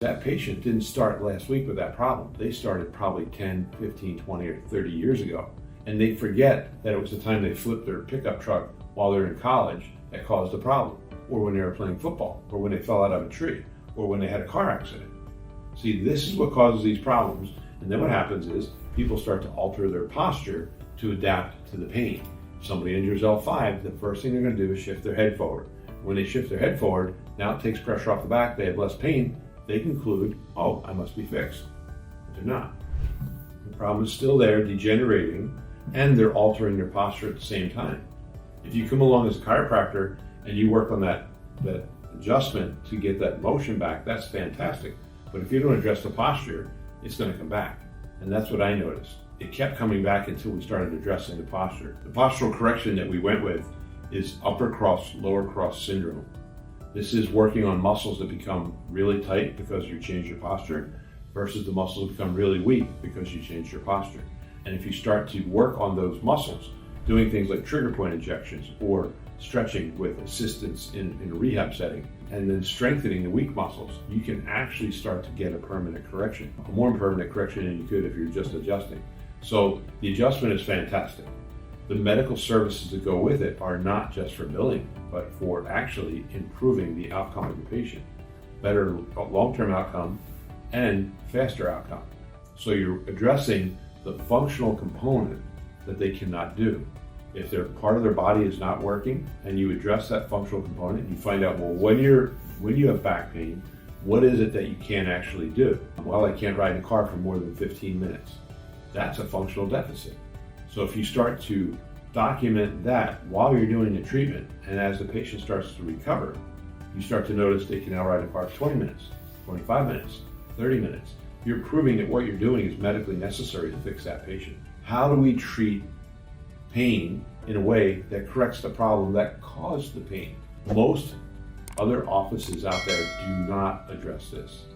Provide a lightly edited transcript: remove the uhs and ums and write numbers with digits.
That patient didn't start last week with that problem. They started probably 10, 15, 20, or 30 years ago. And they forget that it was the time they flipped their pickup truck while they're in college that caused the problem, or when they were playing football, or when they fell out of a tree, or when they had a car accident. See, this is what causes these problems. And then what happens is people start to alter their posture to adapt to the pain. If somebody injures L5, the first thing they're going to do is shift their head forward. When they shift their head forward, now it takes pressure off the back, they have less pain. They conclude, oh, I must be fixed. But they're not. The problem is still there, degenerating, and they're altering their posture at the same time. If you come along as a chiropractor and you work on that adjustment to get that motion back, that's fantastic. But if you don't address the posture, it's going to come back. And that's what I noticed. It kept coming back until we started addressing the posture. The postural correction that we went with is upper cross, lower cross syndrome. This is working on muscles that become really tight because you change your posture versus the muscles that become really weak because you change your posture. And if you start to work on those muscles, doing things like trigger point injections or stretching with assistance in a rehab setting, and then strengthening the weak muscles, you can actually start to get a permanent correction, a more permanent correction than you could if you're just adjusting. So the adjustment is fantastic. The medical services that go with it are not just for billing, but for actually improving the outcome of the patient. Better long-term outcome and faster outcome. So you're addressing the functional component that they cannot do. If their part of their body is not working and you address that functional component, you find out, well, when you have back pain, what is it that you can't actually do? Well, I can't ride in a car for more than 15 minutes. That's a functional deficit. So if you start to document that while you're doing the treatment, and as the patient starts to recover, you start to notice they can now ride a car for 20 minutes, 25 minutes, 30 minutes. You're proving that what you're doing is medically necessary to fix that patient. How do we treat pain in a way that corrects the problem that caused the pain? Most other offices out there do not address this.